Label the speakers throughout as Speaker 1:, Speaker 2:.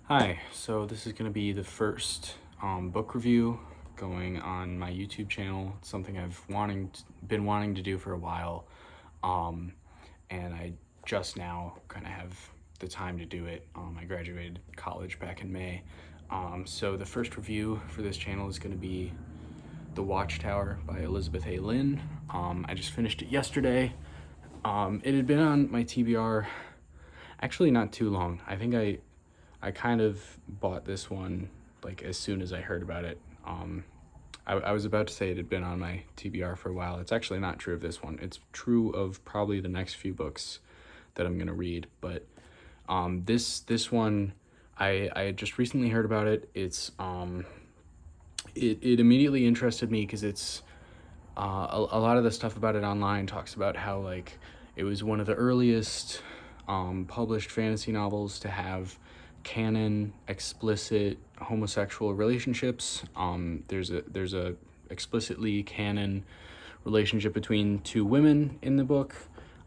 Speaker 1: Hi, so this is going to be the first book review going on my YouTube channel. It's something I've been wanting to do for a while, um, and I just now kind of have the time to do it. I graduated college back in May, so the first review for this channel is going to be The Watchtower by Elizabeth A. Lynn. I just finished it yesterday. It had been on my TBR actually not too long. I think I kind of bought this one like as soon as I heard about it. I was about to say it had been on my TBR for a while. It's actually not true of this one. It's true of probably the next few books that I'm gonna read. But this one, I just recently heard about it. It immediately interested me because it's a lot of the stuff about it online talks about how like it was one of the earliest published fantasy novels to have canon explicit homosexual relationships. There's a explicitly canon relationship between two women in the book.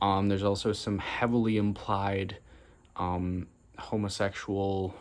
Speaker 1: There's also some heavily implied homosexual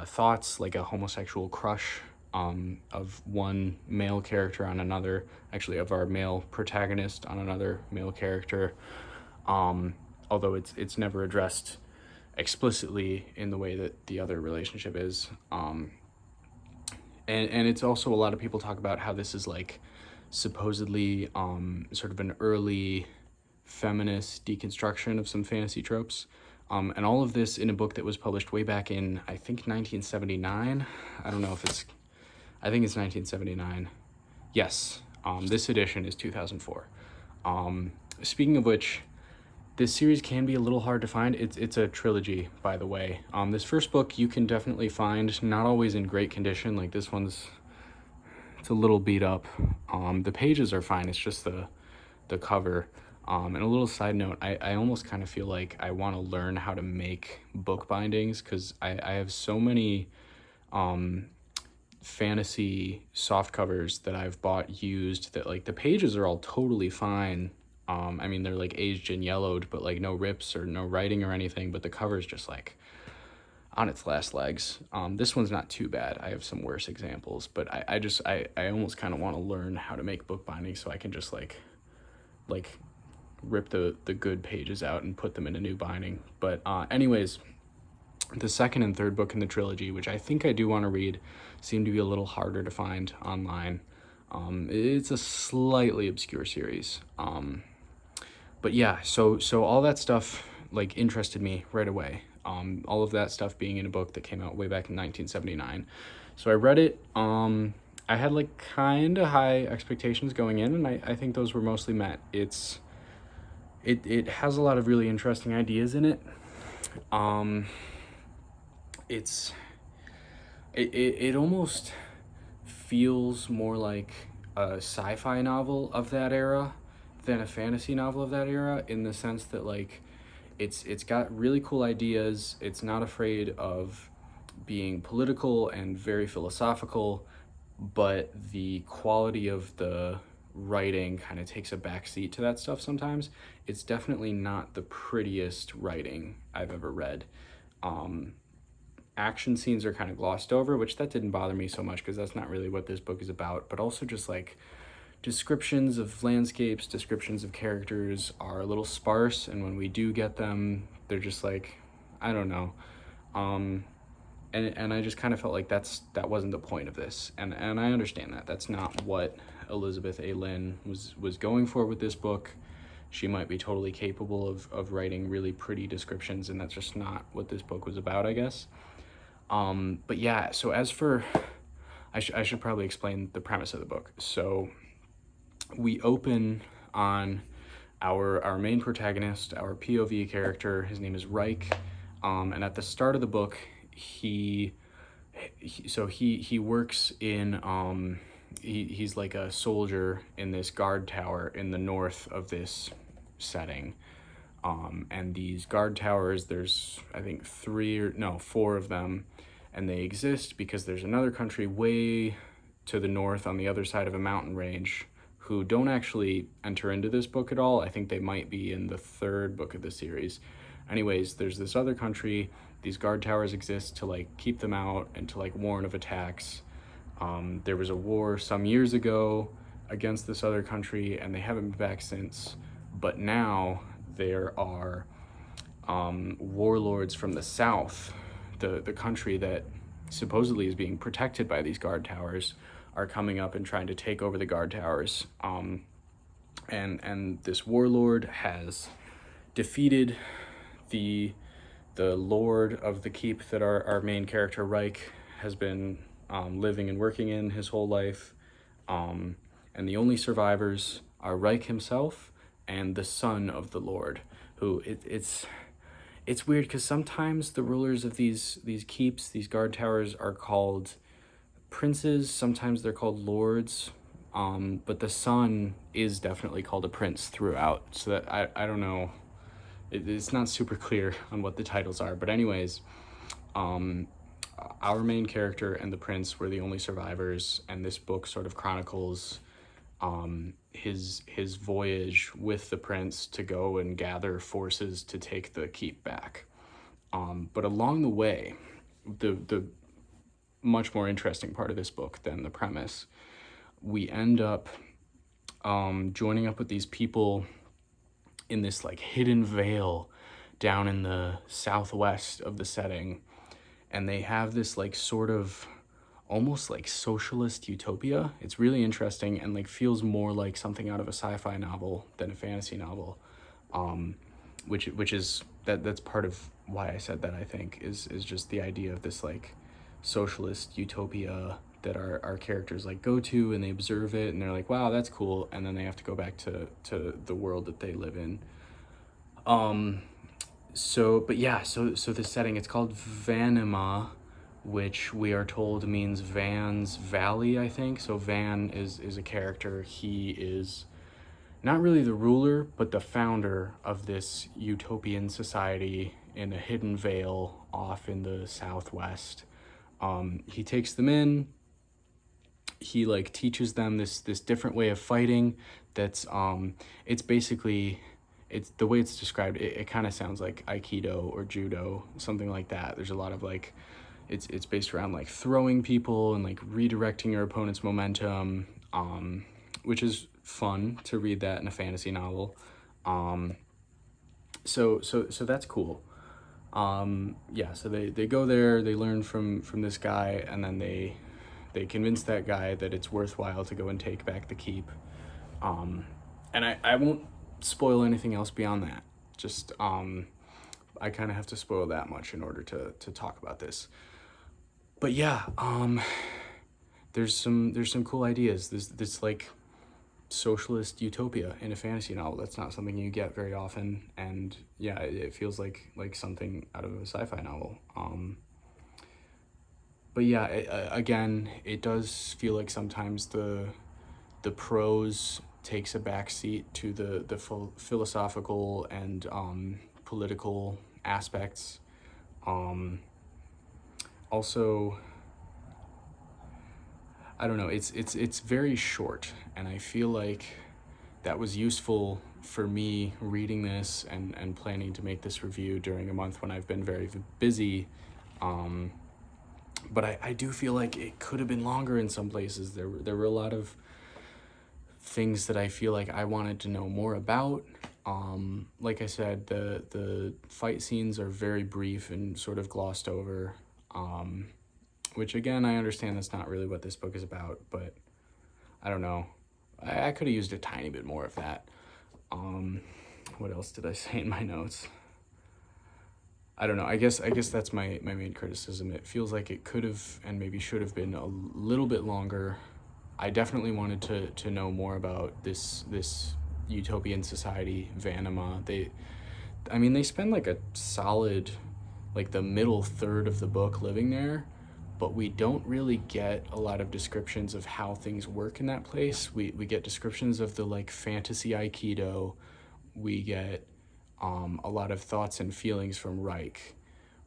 Speaker 1: thoughts, like a homosexual crush of one male character on another, actually of our male protagonist on another male character. Although it's never addressed explicitly in the way that the other relationship is. And it's also, a lot of people talk about how this is like supposedly sort of an early feminist deconstruction of some fantasy tropes. And all of this in a book that was published way back in, I think, 1979. I don't know if I think it's 1979. Yes, this edition is 2004. Speaking of which, this series can be a little hard to find. It's a trilogy, by the way. This first book you can definitely find, not always in great condition. Like this one's, it's a little beat up. The pages are fine. It's just the cover. And a little side note, I almost kind of feel like I want to learn how to make book bindings because I have so many fantasy soft covers that I've bought used that like the pages are all totally fine. I mean, they're like aged and yellowed, but like no rips or no writing or anything, but the cover's just like on its last legs. This one's not too bad. I have some worse examples, but I almost kind of want to learn how to make book bindings so I can just like rip the good pages out and put them in a new binding. But anyways, the second and third book in the trilogy, which I think I do want to read, seem to be a little harder to find online. It's a slightly obscure series. But yeah, so all that stuff like interested me right away. All of that stuff being in a book that came out way back in 1979. So I read it. I had like kind of high expectations going in, and I think those were mostly met. It has a lot of really interesting ideas in it. It almost feels more like a sci-fi novel of that era than a fantasy novel of that era, in the sense that like it's got really cool ideas. It's not afraid of being political and very philosophical, but the quality of the writing kind of takes a backseat to that stuff sometimes. It's definitely not the prettiest writing I've ever read. Action scenes are kind of glossed over, which that didn't bother me so much because that's not really what this book is about, but also just like descriptions of landscapes, descriptions of characters are a little sparse, and when we do get them, they're just like, I don't know. And I just kind of felt like that wasn't the point of this, and I understand that that's not what Elizabeth A. Lynn was going for with this book. She might be totally capable of writing really pretty descriptions, and that's just not what this book was about, I guess. But yeah, so as for, I should probably explain the premise of the book. So we open on our main protagonist, our POV character. His name is Reich, and at the start of the book, he works in he's like a soldier in this guard tower in the north of this setting. And these guard towers, there's I think four of them, and they exist because there's another country way to the north on the other side of a mountain range who don't actually enter into this book at all. I think they might be in the third book of the series. Anyways, there's this other country these guard towers exist to like keep them out and to like warn of attacks. There was a war some years ago against this other country, and they haven't been back since. But now there are warlords from the south, the country that supposedly is being protected by these guard towers, are coming up and trying to take over the guard towers. And this warlord has defeated the lord of the keep that our main character Reich has been living and working in his whole life. And the only survivors are Reich himself and the son of the lord, who it's weird because sometimes the rulers of these keeps, these guard towers, are called princes, sometimes they're called lords, but the son is definitely called a prince throughout, so that I don't know, it's not super clear on what the titles are, but anyways, our main character and the prince were the only survivors, and this book sort of chronicles his voyage with the prince to go and gather forces to take the keep back. But along the way, the much more interesting part of this book than the premise, we end up joining up with these people in this like hidden vale down in the southwest of the setting, and they have this like sort of almost like socialist utopia. It's really interesting and like feels more like something out of a sci-fi novel than a fantasy novel, which is that's part of why I said that, I think, is just the idea of this like socialist utopia that our characters like go to, and they observe it and they're like, wow, that's cool, and then they have to go back to the world that they live in. So the setting, it's called Vanima, which we are told means Van's Valley, I think. So Van is a character. He is not really the ruler, but the founder of this utopian society in a hidden vale off in the southwest. He takes them in. He like teaches them this different way of fighting. That's it's basically, it's the way it's described. It kind of sounds like Aikido or Judo, something like that. There's a lot of like, it's based around like throwing people and like redirecting your opponent's momentum, which is fun to read that in a fantasy novel. So that's cool. So they go there, they learn from this guy, and then they convince that guy that it's worthwhile to go and take back the keep. And I won't spoil anything else beyond that. Just I kind of have to spoil that much in order to talk about this. But yeah, there's some cool ideas. This like socialist utopia in a fantasy novel. That's not something you get very often, and yeah, it feels like something out of a sci-fi novel. But yeah, again, it does feel like sometimes the prose takes a backseat to the philosophical and political aspects. Also, I don't know, it's very short, and I feel like that was useful for me reading this and planning to make this review during a month when I've been very busy. But I do feel like it could have been longer in some places. There were a lot of things that I feel like I wanted to know more about. Like I said, the fight scenes are very brief and sort of glossed over, which again, I understand that's not really what this book is about, but I don't know. I could have used a tiny bit more of that. What else did I say in my notes? I don't know. I guess that's my main criticism. It feels like it could have and maybe should have been a little bit longer. I definitely wanted to know more about this utopian society, Vanima. They spend like a solid, like the middle third of the book living there, but we don't really get a lot of descriptions of how things work in that place. We get descriptions of the like fantasy Aikido. We get a lot of thoughts and feelings from Reich,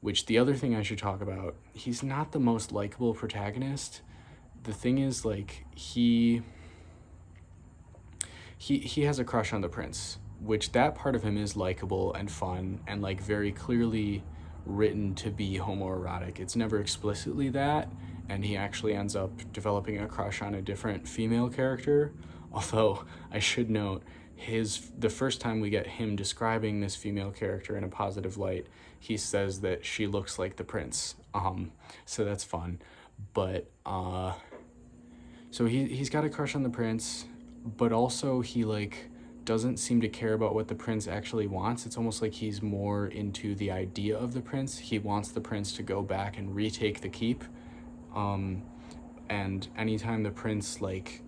Speaker 1: which the other thing I should talk about, he's not the most likable protagonist. The thing is, like, he has a crush on the prince, which that part of him is likable and fun and like very clearly written to be homoerotic. It's never explicitly that, and he actually ends up developing a crush on a different female character. Although I should note, the first time we get him describing this female character in a positive light, he says that she looks like the prince. So that's fun. But so he's got a crush on the prince, but also he like doesn't seem to care about what the prince actually wants. It's almost like he's more into the idea of the prince. He wants the prince to go back and retake the keep. And anytime the prince like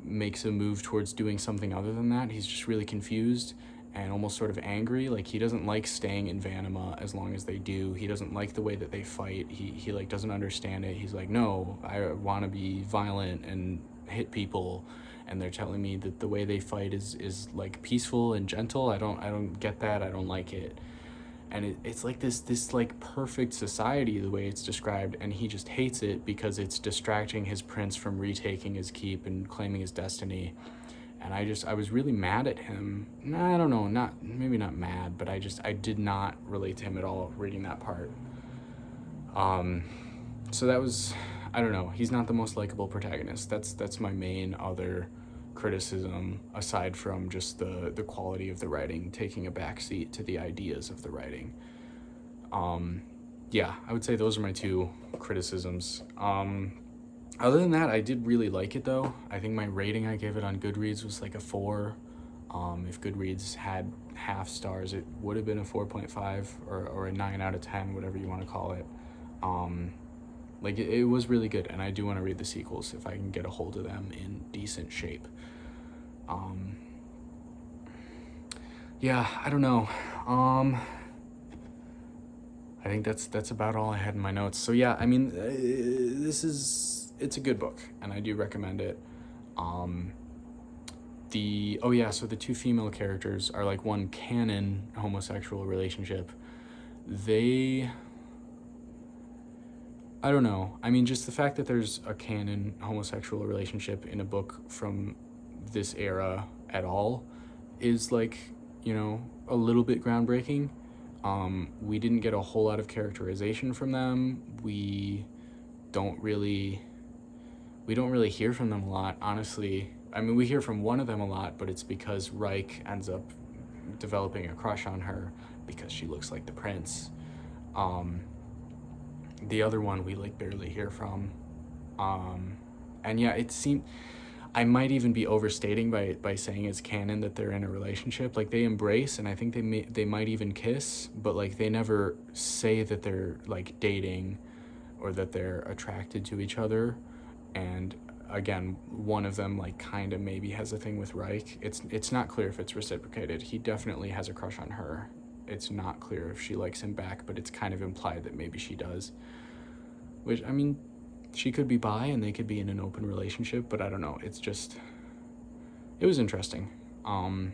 Speaker 1: makes a move towards doing something other than that, he's just really confused and almost sort of angry. Like, he doesn't like staying in Vanima as long as they do. He doesn't like the way that they fight. He like doesn't understand it. He's like, no, I want to be violent and hit people, and they're telling me that the way they fight is like peaceful and gentle. I don't get that. I don't like it. And it's like this like perfect society the way it's described, and he just hates it because it's distracting his prince from retaking his keep and claiming his destiny. And I was really mad at him. I don't know, maybe not mad, but I did not relate to him at all reading that part. So that was, I don't know, he's not the most likable protagonist. That's my main other criticism, aside from just the quality of the writing taking a backseat to the ideas of the writing. Yeah, I would say those are my two criticisms. Other than that, I did really like it though. I think my rating I gave it on Goodreads was like a 4. If Goodreads had half stars, it would have been a 4.5 or a 9 out of 10, whatever you want to call it. Like it was really good, and I do want to read the sequels if I can get a hold of them in decent shape. Yeah, I don't know. I think that's about all I had in my notes. So yeah, I mean, it's a good book, and I do recommend it. So the two female characters are like one canon homosexual relationship. I don't know. I mean, just the fact that there's a canon homosexual relationship in a book from this era at all is like, a little bit groundbreaking. We didn't get a whole lot of characterization from them. We don't really hear from them a lot, honestly. I mean, we hear from one of them a lot, but it's because Reich ends up developing a crush on her because she looks like the prince. The other one we like barely hear from. And yeah, it seemed, I might even be overstating by saying it's canon that they're in a relationship. Like, they embrace, and I think they might even kiss, but like they never say that they're like dating or that they're attracted to each other. And again, one of them like kind of maybe has a thing with Reich. It's not clear if it's reciprocated. He definitely has a crush on her. It's not clear if she likes him back, but it's kind of implied that maybe she does. Which, I mean, she could be bi and they could be in an open relationship, but I don't know. It was interesting. I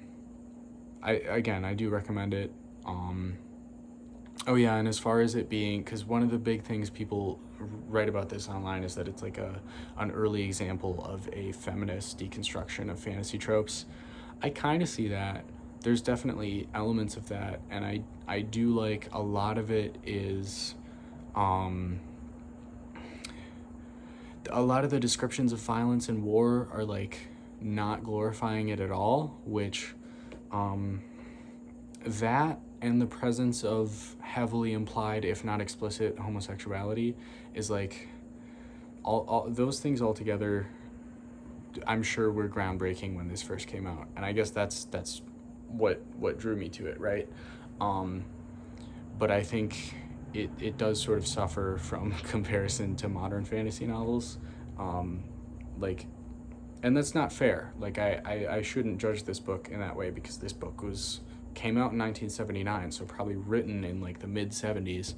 Speaker 1: do recommend it. Oh yeah, and as far as it being, because one of the big things people write about this online is that it's like an early example of a feminist deconstruction of fantasy tropes. I kind of see that. There's definitely elements of that, and I do like a lot of it is, a lot of the descriptions of violence and war are like not glorifying it at all, which, that and the presence of heavily implied, if not explicit, homosexuality is like, all those things all together, I'm sure were groundbreaking when this first came out, and I guess that's what drew me to it, right? But I think it does sort of suffer from comparison to modern fantasy novels, and that's not fair. Like, I shouldn't judge this book in that way, because this book came out in 1979, so probably written in like the mid-70s.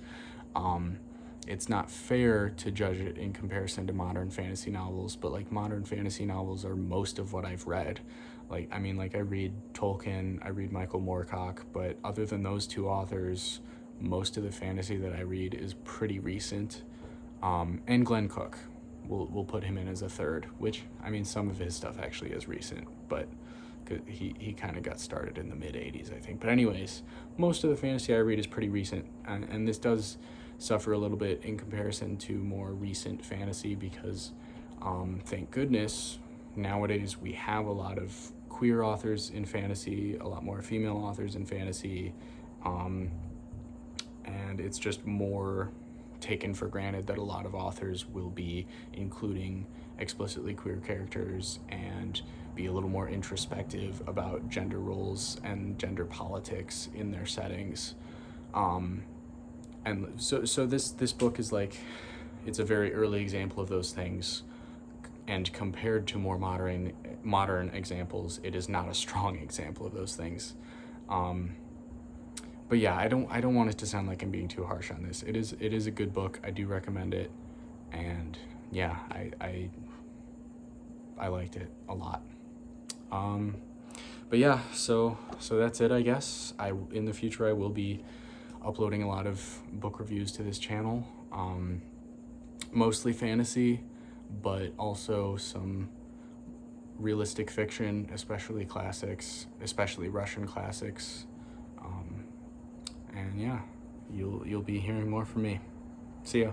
Speaker 1: It's not fair to judge it in comparison to modern fantasy novels, but like modern fantasy novels are most of what I've read. Like, I mean, like I read Tolkien, I read Michael Moorcock, but other than those two authors, most of the fantasy that I read is pretty recent. And Glenn Cook, we'll put him in as a third, which, I mean, some of his stuff actually is recent, but He kind of got started in the mid-'80s, I think. But anyways, most of the fantasy I read is pretty recent, and this does suffer a little bit in comparison to more recent fantasy because, thank goodness, nowadays we have a lot of queer authors in fantasy, a lot more female authors in fantasy, and it's just more taken for granted that a lot of authors will be including explicitly queer characters and be a little more introspective about gender roles and gender politics in their settings. And so this book is like, it's a very early example of those things, and compared to more modern examples, it is not a strong example of those things. But yeah, I don't want it to sound like I'm being too harsh on this. It is a good book. I do recommend it, and yeah, I liked it a lot. But yeah, so that's it, I guess. In the future I will be uploading a lot of book reviews to this channel, mostly fantasy, but also some realistic fiction, especially classics, especially Russian classics. And yeah, you'll be hearing more from me. See ya.